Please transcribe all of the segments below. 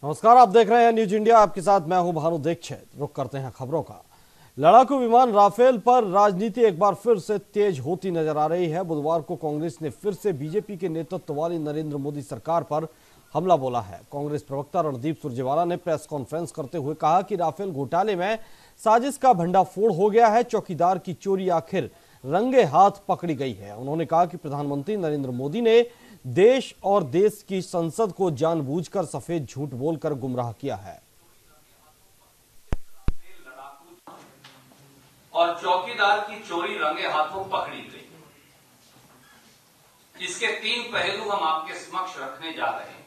नमस्कार, आप देख रहे हैं न्यूज इंडिया। आपके साथ मैं हूं भानु दीक्षित। रुक करते हैं खबरों का। लड़ाकू विमान राफेल पर राजनीति एक बार फिर से तेज होती नजर आ रही है। बुधवार को कांग्रेस ने फिर से बीजेपी के नेतृत्व वाली नरेंद्र मोदी सरकार पर हमला बोला है। कांग्रेस प्रवक्ता रणदीप सुरजेवाला ने प्रेस कॉन्फ्रेंस करते हुए कहा कि राफेल घोटाले में साजिश का भंडाफोड़ हो गया है। चौकीदार की चोरी आखिर रंगे हाथ पकड़ी गई है। उन्होंने कहा कि प्रधानमंत्री नरेंद्र मोदी ने देश और देश की संसद को जानबूझकर सफेद झूठ बोलकर गुमराह किया है। और चौकीदार की चोरी रंगे हाथों पकड़ी गई। इसके 3 पहलू हम आपके समक्ष रखने जा रहे हैं।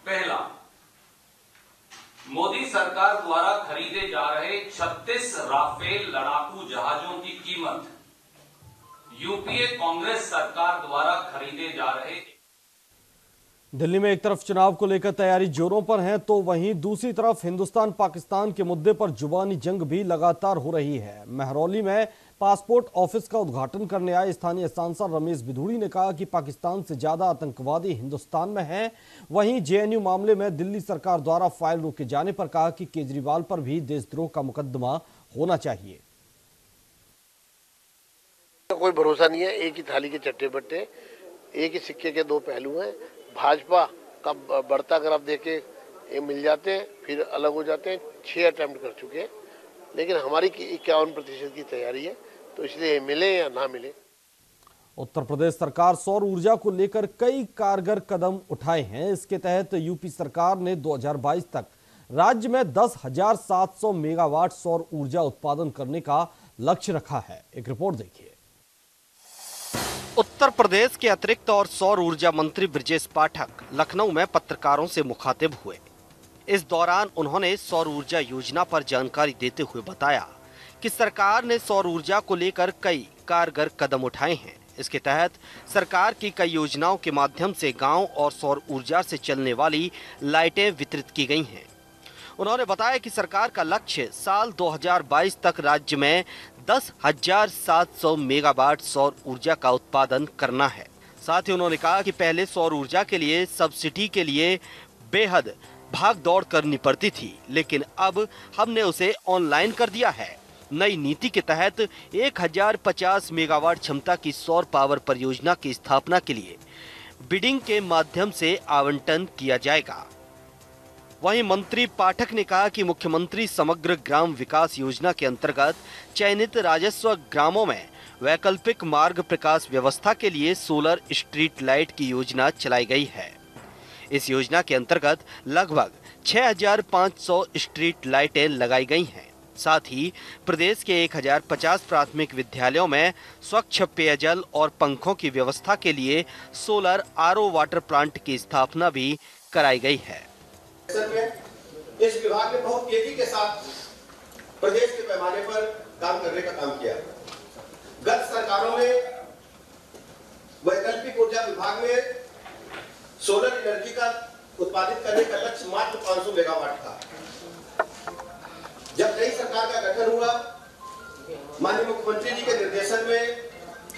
पहला, मोदी सरकार द्वारा खरीदे जा रहे 36 राफेल लड़ाकू जहाजों की कीमत यूपीए कांग्रेस सरकार द्वारा खरीदे जा रहे। दिल्ली में एक तरफ चुनाव को लेकर तैयारी जोरों पर है, तो वहीं दूसरी तरफ हिंदुस्तान पाकिस्तान के मुद्दे पर जुबानी जंग भी लगातार हो रही है। महरौली में पासपोर्ट ऑफिस का उद्घाटन करने आए स्थानीय सांसद रमेश बिधूड़ी ने कहा कि पाकिस्तान से ज्यादा आतंकवादी हिंदुस्तान में हैं। वहीं जेएनयू मामले में दिल्ली सरकार द्वारा फाइल रोके जाने पर कहा कि केजरीवाल पर भी देशद्रोह का मुकदमा होना चाहिए। कोई भरोसा नहीं है। एक ही थाली के चट्टे बट्टे, एक ही सिक्के के 2 पहलू हैं। भाजपा का बढ़ता ग्राफ देके ये मिल जाते हैं, फिर अलग हो जाते हैं। 6 अटेम्प्ट कर चुके हैं, लेकिन हमारी 51% की तैयारी है, तो इसलिए मिले या ना मिले। उत्तर प्रदेश सरकार सौर ऊर्जा को लेकर कई कारगर कदम उठाए हैं। इसके तहत यूपी सरकार ने 2022 तक राज्य में 10,700 मेगावाट सौर ऊर्जा उत्पादन करने का लक्ष्य रखा है। एक रिपोर्ट देखिए। उत्तर प्रदेश के अतिरिक्त और सौर ऊर्जा मंत्री ब्रजेश पाठक लखनऊ में पत्रकारों से मुखातिब हुए। इस दौरान उन्होंने सौर ऊर्जा योजना पर जानकारी देते हुए बताया कि सरकार ने सौर ऊर्जा को लेकर कई कारगर कदम उठाए हैं। इसके तहत सरकार की कई योजनाओं के माध्यम से गांव और सौर ऊर्जा से चलने वाली लाइटें वितरित की गई हैं। उन्होंने बताया कि सरकार का लक्ष्य साल 2022 तक राज्य में 10,700 मेगावाट सौर ऊर्जा का उत्पादन करना है। साथ ही उन्होंने कहा कि पहले सौर ऊर्जा के लिए सब्सिडी के लिए बेहद भाग दौड़ करनी पड़ती थी, लेकिन अब हमने उसे ऑनलाइन कर दिया है। नई नीति के तहत 1050 मेगावाट क्षमता की सौर पावर परियोजना की स्थापना के लिए बिडिंग के माध्यम से आवंटन किया जाएगा। वहीं मंत्री पाठक ने कहा कि मुख्यमंत्री समग्र ग्राम विकास योजना के अंतर्गत चयनित राजस्व ग्रामों में वैकल्पिक मार्ग प्रकाश व्यवस्था के लिए सोलर स्ट्रीट लाइट की योजना चलाई गई है। इस योजना के अंतर्गत लगभग 6,500 स्ट्रीट लाइटें लगाई गई हैं। साथ ही प्रदेश के 1,050 प्राथमिक विद्यालयों में स्वच्छ पेयजल और पंखों की व्यवस्था के लिए सोलर आरओ वाटर प्लांट की स्थापना भी कराई गई है। इस विभाग ने बहुत तेजी के साथ प्रदेश के पैमाने पर काम करने का काम किया। गत सरकारों में वैकल्पिक ऊर्जा विभाग में सोलर एनर्जी का उत्पादित करने का लक्ष्य मात्र 500 मेगावाट था। जब नई सरकार का गठन हुआ, माननीय मुख्यमंत्री जी के निर्देशन में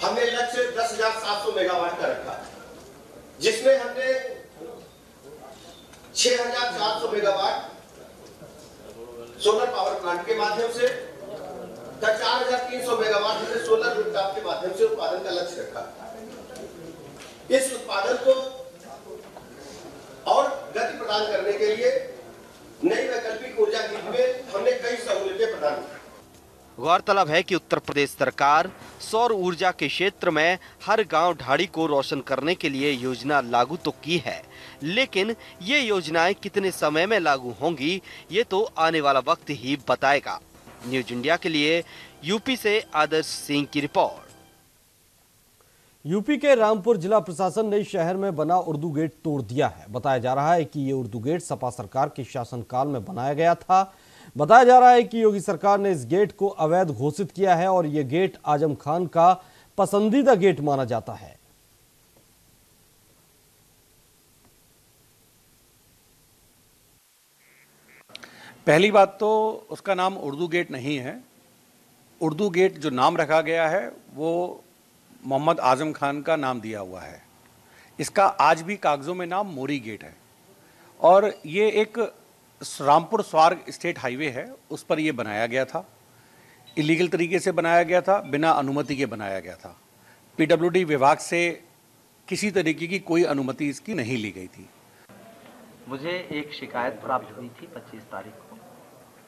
हमने लक्ष्य 10,700 मेगावाट का रखा, जिसमें हमने 6,400 मेगावाट सोलर पावर प्लांट के माध्यम से, 4,300 मेगावाट हमने सोलर रूफटॉप के माध्यम से उत्पादन का लक्ष्य रखा। इस उत्पादन को और गति प्रदान करने के लिए नई वैकल्पिक ऊर्जा नीति में हमने कई सहूलियतें प्रदान की। गौरतलब है कि उत्तर प्रदेश सरकार सौर ऊर्जा के क्षेत्र में हर गांव ढाड़ी को रोशन करने के लिए योजना लागू तो की है, लेकिन ये योजनाएं कितने समय में लागू होंगी ये तो आने वाला वक्त ही बताएगा। न्यूज इंडिया के लिए यूपी से आदर्श सिंह की रिपोर्ट। यूपी के रामपुर जिला प्रशासन ने शहर में बना उर्दू गेट तोड़ दिया है। बताया जा रहा है कि ये उर्दू गेट सपा सरकार के शासनकाल में बनाया गया था। बताया जा रहा है कि योगी सरकार ने इस गेट को अवैध घोषित किया है और यह गेट आजम खान का पसंदीदा गेट माना जाता है। पहली बात तो उसका नाम उर्दू गेट नहीं है। उर्दू गेट जो नाम रखा गया है वो मोहम्मद आजम खान का नाम दिया हुआ है। इसका आज भी कागजों में नाम मोरी गेट है और ये एक रामपुर स्वार्ग स्टेट हाईवे है, उस पर ये बनाया गया था। इलीगल तरीके से बनाया गया था, बिना अनुमति के बनाया गया था। पीडब्ल्यूडी विभाग से किसी तरीके की कोई अनुमति इसकी नहीं ली गई थी। मुझे एक शिकायत प्राप्त हुई थी 25 तारीख को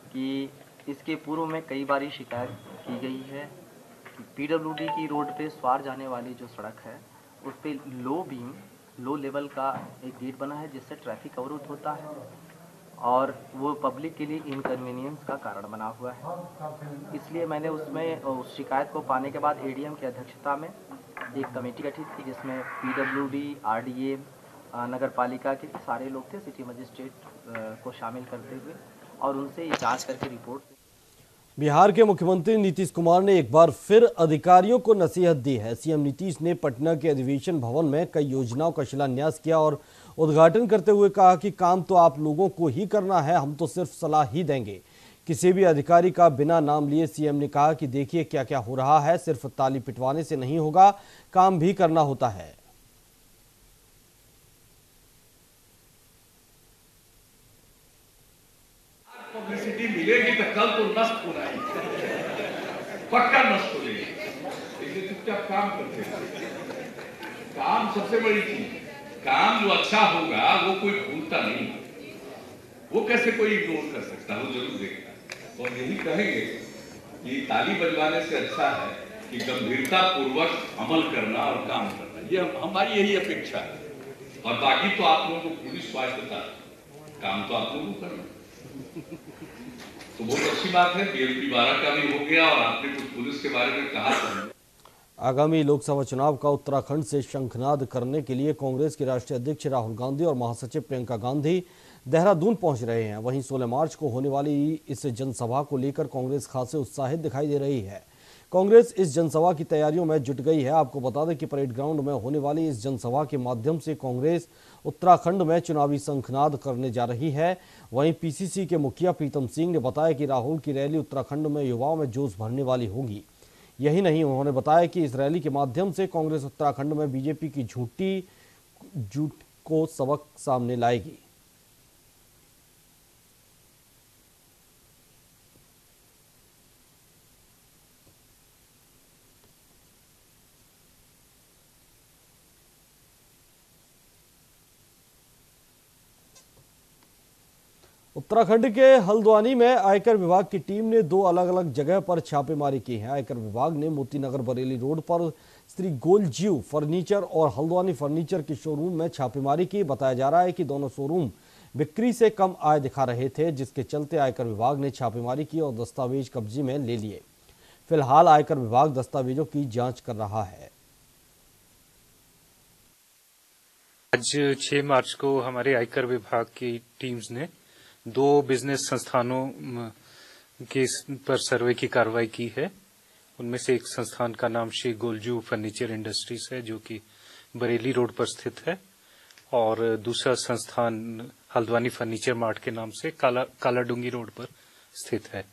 कि इसके पूर्व में कई बार शिकायत की गई है कि पीडब्ल्यूडी की रोड पे स्वार जाने वाली जो सड़क है उस पे लो लेवल का एक गेट बना है जिससे ट्रैफिक अवरुद्ध होता है और वो पब्लिक के लिए इनकन्वीनियंस का कारण बना हुआ है। इसलिए मैंने उसमें उस शिकायत को पाने के बाद एडीएम की अध्यक्षता में एक कमेटी गठित की जिसमें पीडब्ल्यूडी, आरडीए, नगर पालिका के सारे लोग थे, सिटी मजिस्ट्रेट को शामिल करते हुए, और उनसे ये जांच करके रिपोर्ट। बिहार के मुख्यमंत्री नीतीश कुमार ने एक बार फिर अधिकारियों को नसीहत दी है। सीएम नीतीश ने पटना के अधिवेशन भवन में कई योजनाओं का शिलान्यास किया और उद्घाटन करते हुए कहा कि काम तो आप लोगों को ही करना है, हम तो सिर्फ सलाह ही देंगे। किसी भी अधिकारी का बिना नाम लिए सीएम ने कहा कि देखिए क्या क्या हो रहा है, सिर्फ ताली पिटवाने से नहीं होगा, काम भी करना होता है। पब्लिसिटी मिलेगी तो कल तो नष्ट हो रहा है, पक्का नष्ट हो जाएगी। इसलिए चुपचाप काम करते हैं। काम सबसे बड़ी चीज, काम जो अच्छा होगा वो कोई भूलता नहीं, वो कैसे कोई इग्नोर कर सकता है, वो जरूर देखता। और यही कहेंगे कि ताली बजवाने से अच्छा है कि गंभीरता पूर्वक अमल करना और काम करना, ये हमारी यही अपेक्षा है। और बाकी तो आप लोगों को पूरी स्वायत्तता, काम तो आप लोगों को करना। तो बहुत अच्छी बात है, बीएमपी 12 का भी हो गया और आपने कुछ पुलिस के बारे में कहा था। आगामी लोकसभा चुनाव का उत्तराखंड से शंखनाद करने के लिए कांग्रेस के राष्ट्रीय अध्यक्ष राहुल गांधी और महासचिव प्रियंका गांधी देहरादून पहुंच रहे हैं। वहीं 16 मार्च को होने वाली इस जनसभा को लेकर कांग्रेस खासे उत्साहित दिखाई दे रही है। कांग्रेस इस जनसभा की तैयारियों में जुट गई है। आपको बता दें कि परेड ग्राउंड में होने वाली इस जनसभा के माध्यम से कांग्रेस उत्तराखंड में चुनावी शंखनाद करने जा रही है। वहीं पीसीसी के मुखिया प्रीतम सिंह ने बताया कि राहुल की रैली उत्तराखंड में युवाओं में जोश भरने वाली होगी। यही नहीं, उन्होंने बताया कि इस रैली के माध्यम से कांग्रेस उत्तराखंड में बीजेपी की झूठ को सबक सामने लाएगी। उत्तराखंड के हल्द्वानी में आयकर विभाग की टीम ने 2 अलग अलग जगह पर छापेमारी की है। आयकर विभाग ने मोतीनगर बरेली रोड पर श्री गोलजीव फर्नीचर और हल्द्वानी फर्नीचर के शोरूम में छापेमारी की। बताया जा रहा है कि दोनों शोरूम बिक्री से कम आय दिखा रहे थे, जिसके चलते आयकर विभाग ने छापेमारी की और दस्तावेज कब्जे में ले लिए। फिलहाल आयकर विभाग दस्तावेजों की जाँच कर रहा है। आज 6 मार्च को हमारे आयकर विभाग की टीम्स ने 2 बिजनेस संस्थानों के पर सर्वे की कार्रवाई की है। उनमें से एक संस्थान का नाम श्री गोलजू फर्नीचर इंडस्ट्रीज है, जो कि बरेली रोड पर स्थित है, और दूसरा संस्थान हल्द्वानी फर्नीचर मार्ट के नाम से कालाडूंगी रोड पर स्थित है।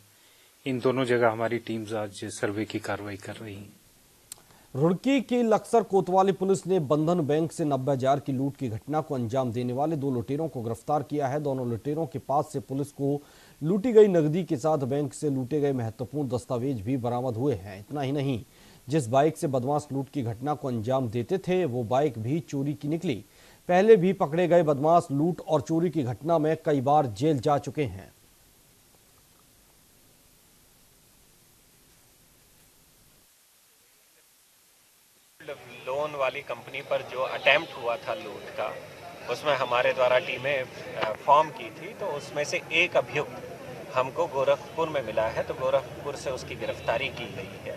इन दोनों जगह हमारी टीम्स आज सर्वे की कार्रवाई कर रही हैं। रुड़की की लक्सर कोतवाली पुलिस ने बंधन बैंक से 90,000 की लूट की घटना को अंजाम देने वाले 2 लुटेरों को गिरफ्तार किया है। दोनों लुटेरों के पास से पुलिस को लूटी गई नकदी के साथ बैंक से लूटे गए महत्वपूर्ण दस्तावेज भी बरामद हुए हैं। इतना ही नहीं, जिस बाइक से बदमाश लूट की घटना को अंजाम देते थे वो बाइक भी चोरी की निकली। पहले भी पकड़े गए बदमाश लूट और चोरी की घटना में कई बार जेल जा चुके हैं। लोन वाली कंपनी पर जो अटेम्प्ट हुआ था लूट का, उसमें हमारे द्वारा टीमें फॉर्म की थी, तो उसमें से एक अभियुक्त हमको गोरखपुर में मिला है, तो गोरखपुर से उसकी गिरफ्तारी की गई है।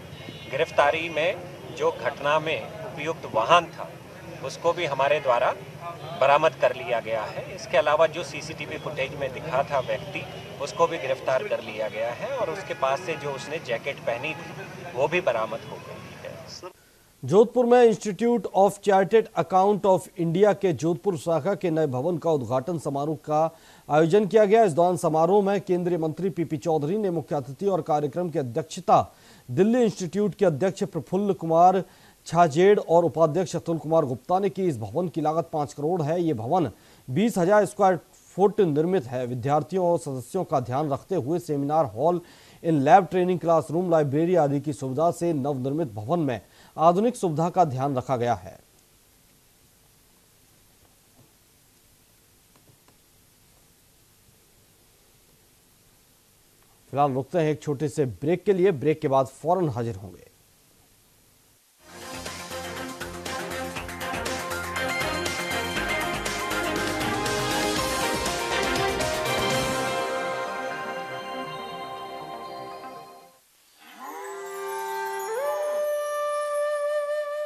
गिरफ्तारी में जो घटना में उपयुक्त वाहन था उसको भी हमारे द्वारा बरामद कर लिया गया है। इसके अलावा जो सीसीटीवी फुटेज में दिखा था व्यक्ति, उसको भी गिरफ्तार कर लिया गया है, और उसके पास से जो उसने जैकेट पहनी थी वो भी बरामद हो गई है। जोधपुर में institute of chartered account of India के जोधपुर शाखा के नए भवन का उद्घाटन समारोह का आयोजन किया गया। इस दौरान समारोह में केंद्रीय मंत्री पीपी चौधरी ने मुख्य अतिथि और कार्यक्रम की अध्यक्षता दिल्ली इंस्टीट्यूट के अध्यक्ष प्रफुल्ल कुमार छाजेड़ और उपाध्यक्ष अतुल कुमार गुप्ता ने की। इस भवन की लागत 5 करोड़ है। ये भवन 20,000 स्क्वायर फुट निर्मित है। विद्यार्थियों और सदस्यों का ध्यान रखते हुए seminar hall, in lab, training classroom, library आदि की सुविधा से नवनिर्मित भवन में आधुनिक सुविधा का ध्यान रखा गया है। फिलहाल रुकते हैं एक छोटे से ब्रेक के लिए। ब्रेक के बाद फौरन हाजिर होंगे।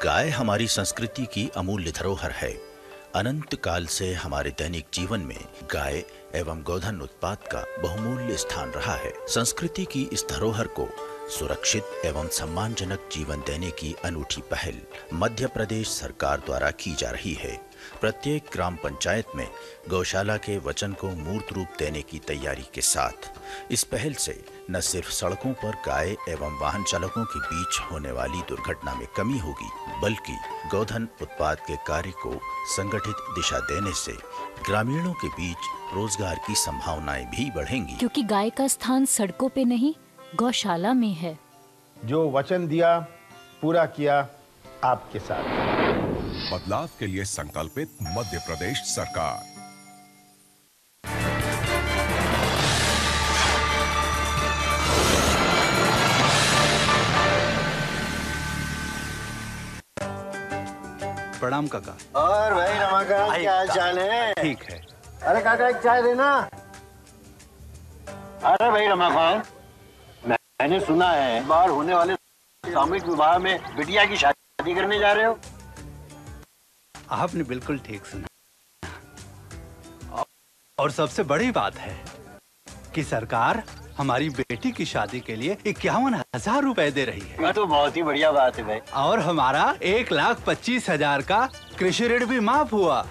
गाय हमारी संस्कृति की अमूल्य धरोहर है। अनंत काल से हमारे दैनिक जीवन में गाय एवं गोधन उत्पाद का बहुमूल्य स्थान रहा है। संस्कृति की इस धरोहर को सुरक्षित एवं सम्मानजनक जीवन देने की अनूठी पहल मध्य प्रदेश सरकार द्वारा की जा रही है। प्रत्येक ग्राम पंचायत में गौशाला के वचन को मूर्त रूप देने की तैयारी के साथ इस पहल से न सिर्फ सड़कों पर गाय एवं वाहन चालकों के बीच होने वाली दुर्घटना में कमी होगी, बल्कि गोधन उत्पाद के कार्य को संगठित दिशा देने से ग्रामीणों के बीच रोजगार की संभावनाएं भी बढ़ेंगी। क्योंकि गाय का स्थान सड़कों पे नहीं, गौशाला में है। जो वचन दिया पूरा किया आपके साथ। बदलाव के लिए संकल्पित मध्य प्रदेश सरकार। प्रणाम काका। और भाई रमाकांत, क्या हाल चाल है? ठीक है। अरे काका एक चाय देना। अरे भाई रमाकांत, मैंने सुना है इस बार होने वाले सामूहिक विवाह में बिटिया की शादी करने जा रहे हो। आपने बिल्कुल ठीक सुना। और सबसे बड़ी बात है कि सरकार हमारी बेटी की शादी के लिए 51,000 रुपए दे रही है। ये तो बहुत ही बढ़िया बात है भाई। और हमारा 1,25,000 का कृषि ऋण भी माफ हुआ।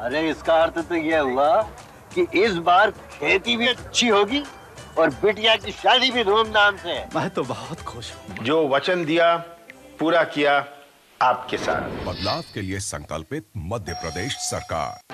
अरे इसका अर्थ तो यह हुआ कि इस बार खेती भी अच्छी होगी और बिटिया की शादी भी धूमधाम से। मैं तो बहुत खुश हूँ। जो वचन दिया पूरा किया आपके साथ। बदलाव के लिए संकल्पित मध्य प्रदेश सरकार।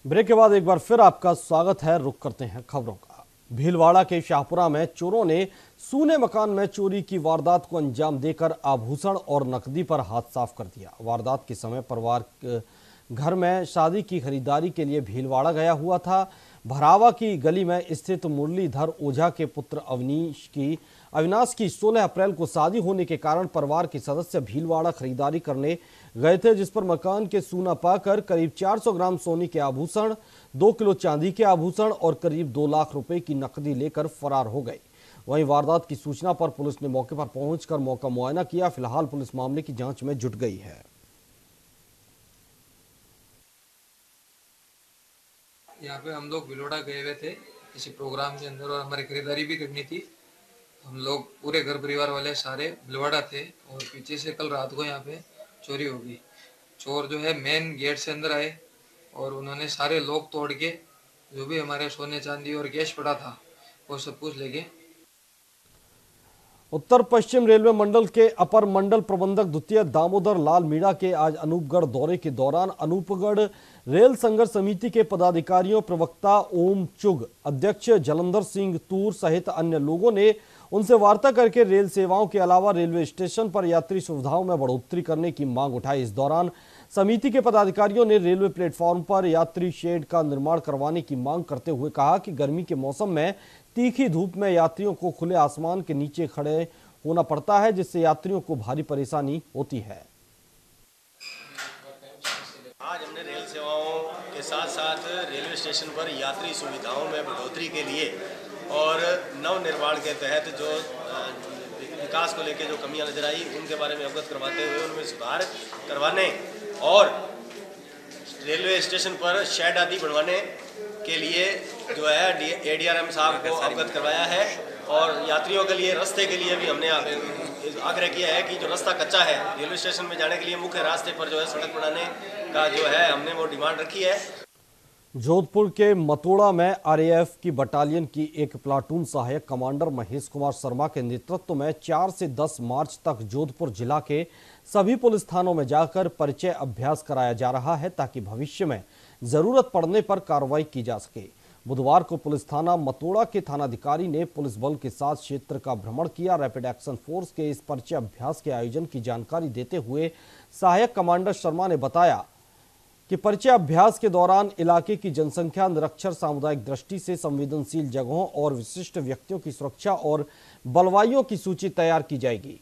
ब्रेक के बाद एक बार फिर आपका स्वागत है। रुक करते हैं खबरों का। भीलवाड़ा के शाहपुरा में चोरों ने सूने मकान में चोरी की वारदात को अंजाम देकर आभूषण और नकदी पर हाथ साफ कर दिया। वारदात के समय परिवार घर में शादी की खरीदारी के लिए भीलवाड़ा गया हुआ था। भरावा की गली में स्थित मुरलीधर ओझा के पुत्र अविनाश की 16 अप्रैल को शादी होने के कारण परिवार के सदस्य भीलवाड़ा खरीदारी करने गए थे, जिस पर मकान के सूना पाकर करीब 400 ग्राम सोने के आभूषण, 2 किलो चांदी के आभूषण और करीब 2 लाख रुपए की नकदी लेकर फरार हो गए। वहीं वारदात की सूचना पर पुलिस ने मौके पर पहुंचकर मौका मुआयना किया। फिलहाल पुलिस मामले की जांच में जुट गई है। यहाँ पे हम लोग भीलवाड़ा गए हुए थे किसी प्रोग्राम के अंदर और हमारी खरीदारी भी करनी थी। हम लोग पूरे घर परिवार वाले सारे भीलवाड़ा थे और पीछे से कल रात को यहाँ पे चोरी हो गई। चोर जो है मेन गेट से अंदर आए और उन्होंने सारे लॉक तोड़ के जो भी हमारे सोने चांदी और कैश पड़ा था वो सब कुछ ले गए। उत्तर पश्चिम रेलवे मंडल के अपर मंडल प्रबंधक द्वितीय दामोदर लाल मीणा के आज अनूपगढ़ दौरे के दौरान अनूपगढ़ रेल संघर्ष समिति के पदाधिकारियों, प्रवक्ता ओम चुग, अध्यक्ष जलंधर सिंह तूर सहित अन्य लोगों ने उनसे वार्ता करके रेल सेवाओं के अलावा रेलवे स्टेशन पर यात्री सुविधाओं में बढ़ोतरी करने की मांग उठाई। इस दौरान समिति के पदाधिकारियों ने रेलवे प्लेटफॉर्म पर यात्री शेड का निर्माण करवाने की मांग करते हुए कहा कि गर्मी के मौसम में तीखी धूप में यात्रियों को खुले आसमान के नीचे खड़े होना पड़ता है, जिससे यात्रियों को भारी परेशानी होती है। आज हमने रेल सेवाओं के साथ साथ रेलवे स्टेशन पर यात्री सुविधाओं में बढ़ोतरी के लिए और नव निर्माण के तहत जो विकास को लेकर जो कमियां नजर आई उनके बारे में अवगत करवाते हुए उनमें सुधार करवाने और रेलवे स्टेशन पर शेड आदि बनवाने के लिए जो है एडीआरएम साहब को अवगत करवाया है। और यात्रियों के लिए रास्ते के लिए भी हमने आग्रह किया है कि जो रास्ता कच्चा है रेलवे स्टेशन में जाने के लिए मुख्य रास्ते पर जो है सड़क बनाने का जो है हमने वो डिमांड रखी है। जोधपुर के मतोड़ा में आरएएफ की बटालियन की एक प्लाटून सहायक कमांडर महेश कुमार शर्मा के नेतृत्व में 4 से 10 मार्च तक जोधपुर जिला के सभी पुलिस थानों में जाकर परिचय अभ्यास कराया जा रहा है ताकि भविष्य में जरूरत पड़ने पर कार्रवाई की जा सके। बुधवार को पुलिस थाना मतोड़ा के थानाधिकारी ने पुलिस बल के साथ क्षेत्र का भ्रमण किया। रैपिड एक्शन फोर्स के इस परिचय अभ्यास के आयोजन की जानकारी देते हुए सहायक कमांडर शर्मा ने बताया कि परिचय अभ्यास के दौरान इलाके की जनसंख्या निरक्षर, सामुदायिक दृष्टि से संवेदनशील जगहों और विशिष्ट व्यक्तियों की सुरक्षा और बलवाइयों की सूची तैयार की जाएगी।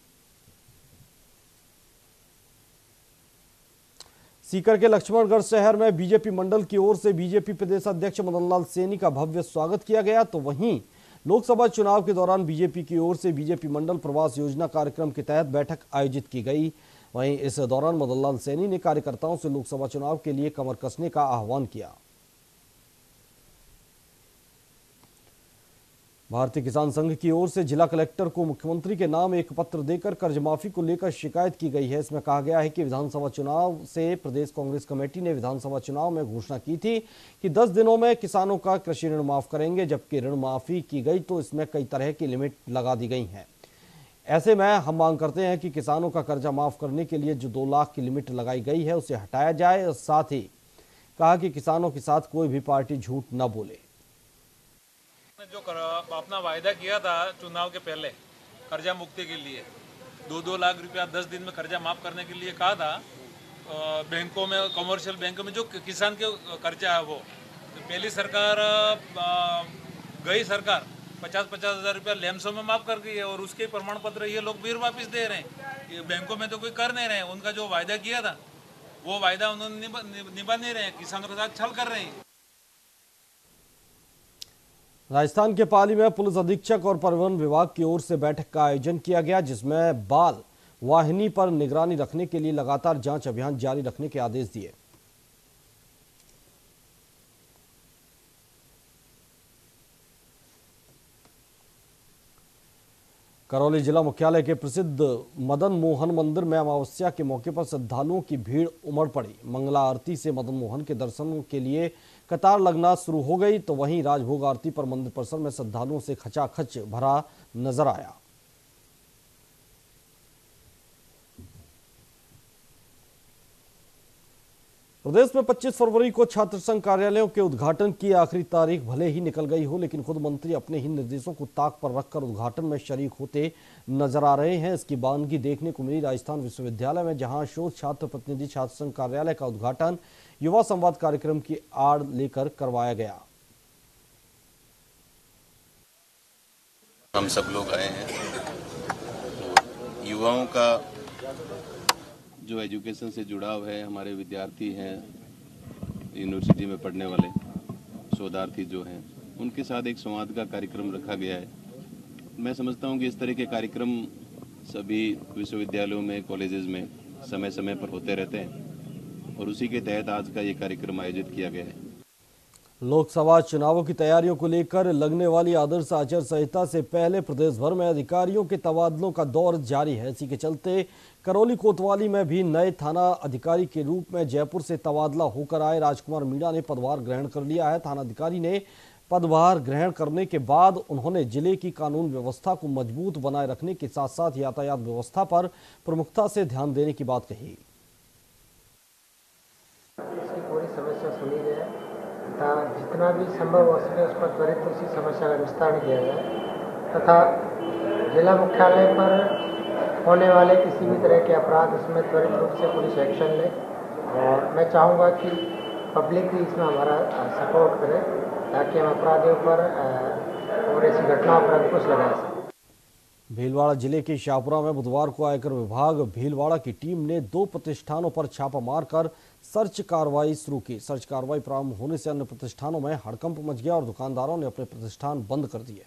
सीकर के लक्ष्मणगढ़ शहर में बीजेपी मंडल की ओर से बीजेपी प्रदेश अध्यक्ष मदन लाल सैनी का भव्य स्वागत किया गया। तो वहीं लोकसभा चुनाव के दौरान बीजेपी की ओर से बीजेपी मंडल प्रवास योजना कार्यक्रम के तहत बैठक आयोजित की गई। वहीं इस दौरान मदन लाल सैनी ने कार्यकर्ताओं से लोकसभा चुनाव के लिए कमर कसने का आह्वान किया। भारतीय किसान संघ की ओर से जिला कलेक्टर को मुख्यमंत्री के नाम एक पत्र देकर कर्ज माफी को लेकर शिकायत की गई है। इसमें कहा गया है कि विधानसभा चुनाव से प्रदेश कांग्रेस कमेटी ने विधानसभा चुनाव में घोषणा की थी कि 10 दिनों में किसानों का कृषि ऋण माफ करेंगे, जबकि ऋण माफी की गई तो इसमें कई तरह की लिमिट लगा दी गई है। ऐसे में हम मांग करते हैं कि किसानों का कर्जा माफ करने के लिए जो 2 लाख की लिमिट लगाई गई है उसे हटाया जाए। और साथ ही कहा कि किसानों के साथ कोई भी पार्टी झूठ न बोले। जो अपना वायदा किया था चुनाव के पहले कर्जा मुक्ति के लिए 2-2 लाख रुपया 10 दिन में कर्जा माफ करने के लिए कहा था बैंकों में, कमर्शियल बैंकों में जो किसान के कर्जा है वो तो पहली सरकार गई सरकार 50-50 हज़ार रुपया लैमसम में माफ कर गई है और उसके प्रमाण पत्र ये लोग फिर वापस दे रहे हैं। ये बैंकों में तो कोई कर नहीं रहे हैं। उनका जो वायदा किया था वो वायदा उन्होंने निभा नहीं रहे हैं, किसानों के साथ छल कर रहे हैं। राजस्थान के पाली में पुलिस अधीक्षक और परिवहन विभाग की ओर से बैठक का आयोजन किया गया, जिसमें बाल वाहिनी पर निगरानी रखने के लिए लगातार जांच अभियान जारी रखने के आदेश दिए। करौली जिला मुख्यालय के प्रसिद्ध मदन मोहन मंदिर में अमावस्या के मौके पर श्रद्धालुओं की भीड़ उमड़ पड़ी। मंगला आरती से मदन मोहन के दर्शनों के लिए कतार लगना शुरू हो गई। तो वहीं राजभोग आरती पर मंदिर परिसर में श्रद्धालुओं से खचाखच भरा नजर आया। प्रदेश में 25 फरवरी को छात्र संघ कार्यालयों के उद्घाटन की आखिरी तारीख भले ही निकल गई हो, लेकिन खुद मंत्री अपने ही निर्देशों को ताक पर रखकर उद्घाटन में शरीक होते नजर आ रहे हैं। इसकी बानगी देखने को मिली राजस्थान विश्वविद्यालय में, जहां शोध छात्र प्रतिनिधि छात्र संघ कार्यालय का उद्घाटन युवा संवाद कार्यक्रम की आड़ लेकर करवाया गया। हम सब लोग आए हैं तो युवाओं का जो एजुकेशन से जुड़ाव है, हमारे विद्यार्थी हैं, यूनिवर्सिटी में पढ़ने वाले शोधार्थी जो हैं, उनके साथ एक संवाद का कार्यक्रम रखा गया है। मैं समझता हूं कि इस तरह के कार्यक्रम सभी विश्वविद्यालयों में, कॉलेजेस में समय समय पर होते रहते हैं और उसी के तहत आज का ये कार्यक्रम आयोजित किया गया है। लोकसभा चुनावों की तैयारियों को लेकर लगने वाली आदर्श आचार संहिता से पहले प्रदेश भर में अधिकारियों के तबादलों का दौर जारी है। इसी के चलते करौली कोतवाली में भी नए थाना अधिकारी के रूप में जयपुर से तबादला होकर आए राजकुमार मीणा ने पदभार ग्रहण कर लिया है। थानाधिकारी ने पदभार ग्रहण करने के बाद उन्होंने जिले की कानून व्यवस्था को मजबूत बनाए रखने के साथ साथ यातायात व्यवस्था पर प्रमुखता से ध्यान देने की बात कही। इसकी पूरी समस्या सुनी जाए तथा जितना भी संभव हो सके उस पर त्वरित उसी समस्या का निस्तारण किया जाए तथा जिला मुख्यालय पर होने वाले किसी भी तरह के अपराध उसमें त्वरित रूप से पुलिस एक्शन ले। और मैं चाहूँगा कि पब्लिक भी इसमें हमारा सपोर्ट करे ताकि हम अपराधियों पर और ऐसी घटनाओं पर अंकुश लगा सकें। भीलवाड़ा जिले के शाहपुरा में बुधवार को आयकर विभाग भीलवाड़ा की टीम ने 2 प्रतिष्ठानों पर छापा मारकर सर्च कार्रवाई शुरू की। सर्च कार्रवाई प्रारंभ होने से अन्य प्रतिष्ठानों में हड़कंप मच गया और दुकानदारों ने अपने प्रतिष्ठान बंद कर दिए।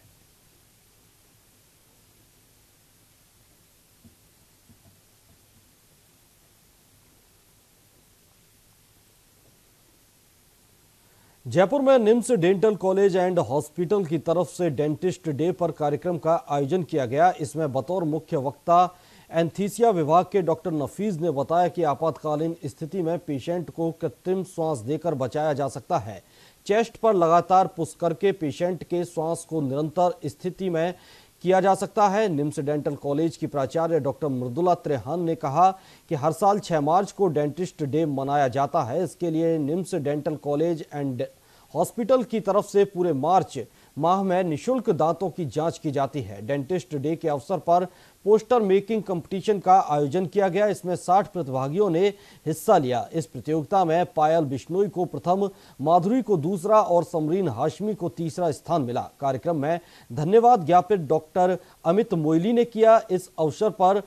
जयपुर में NIMS dental college and hospital की तरफ से डेंटिस्ट डे पर कार्यक्रम का आयोजन किया गया। इसमें बतौर मुख्य वक्ता एंथीसिया विभाग के डॉक्टर नफीज ने बताया कि आपातकालीन स्थिति में पेशेंट को कृत्रिम श्वास देकर बचाया जा सकता है। चेस्ट पर लगातार पुश करके पेशेंट के श्वास को निरंतर स्थिति में किया जा सकता है। निम्स डेंटल कॉलेज की प्राचार्य डॉक्टर मृदुला त्रेहान ने कहा कि हर साल 6 मार्च को डेंटिस्ट डे मनाया जाता है। इसके लिए NIMS dental college and hospital की तरफ से पूरे मार्च माह में निःशुल्क दांतों की जांच की जाती है। डेंटिस्ट डे के अवसर पर पोस्टर मेकिंग कंपटीशन का आयोजन किया गया। इसमें 60 प्रतिभागियों ने हिस्सा लिया। इस प्रतियोगिता में पायल बिश्नोई को प्रथम, माधुरी को दूसरा और समरीन हाशमी को तीसरा स्थान मिला। कार्यक्रम में धन्यवाद ज्ञापित डॉक्टर अमित मोइली ने किया। इस अवसर पर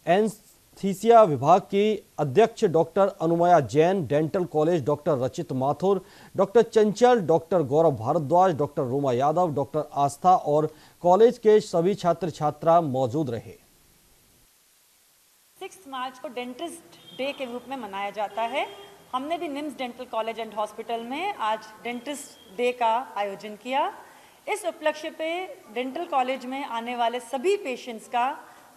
एनेस्थीसिया विभाग की अध्यक्ष doctor Anumaya Jain, dental college doctor Rachit Mathur, doctor Chanchal, doctor Gaurav Bhardwaj, doctor Roma Yadav, doctor Astha और कॉलेज के सभी छात्र छात्रा मौजूद रहे। 6 मार्च को डेंटिस्ट डे के रूप में मनाया जाता है। हमने भी NIMS dental college and hospital में आज डेंटिस्ट डे का आयोजन किया। इस उपलक्ष्य पे डेंटल कॉलेज में आने वाले सभी पेशेंट्स का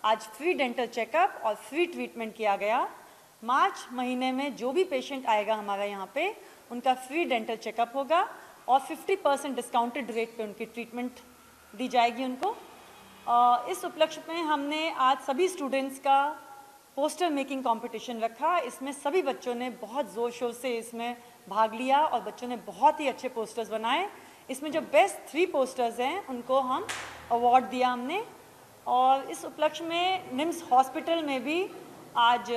आज फ्री डेंटल चेकअप और फ्री ट्रीटमेंट किया गया। मार्च महीने में जो भी पेशेंट आएगा हमारा यहाँ पे, उनका फ्री डेंटल चेकअप होगा और 50% डिस्काउंटेड रेट पे उनकी ट्रीटमेंट दी जाएगी उनको। इस उपलक्ष्य में हमने आज सभी स्टूडेंट्स का पोस्टर मेकिंग कंपटीशन रखा। इसमें सभी बच्चों ने बहुत ज़ोर शोर से इसमें भाग लिया और बच्चों ने बहुत ही अच्छे पोस्टर्स बनाए। इसमें जो बेस्ट 3 पोस्टर्स हैं उनको हम अवार्ड दिया हमने। और इस उपलक्ष्य में निम्स हॉस्पिटल में भी आज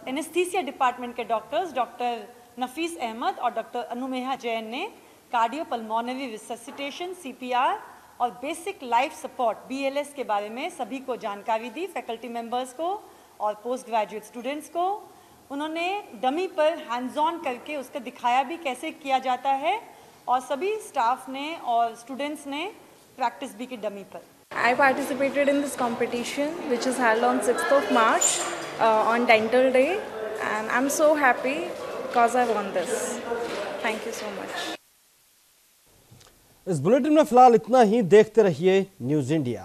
एनेस्थीसिया डिपार्टमेंट के डॉक्टर्स डॉक्टर नफीस अहमद और डॉक्टर अनुमेहा जैन ने कार्डियोपल्मोनरी रिससिटेशन, CPR और बेसिक लाइफ सपोर्ट BLS के बारे में सभी को जानकारी दी, फैकल्टी मेंबर्स को और पोस्ट ग्रेजुएट स्टूडेंट्स को। उन्होंने डमी पर हैंड्स ऑन करके उसका दिखाया भी कैसे किया जाता है और सभी स्टाफ ने और स्टूडेंट्स ने प्रैक्टिस भी की डमी पर। I participated in this competition which is held on 6th of March on Dental Day and I'm so happy because I won this. Thank you so much. इस bulletin में फिलहाल इतना ही। देखते रहिए न्यूज़ इंडिया।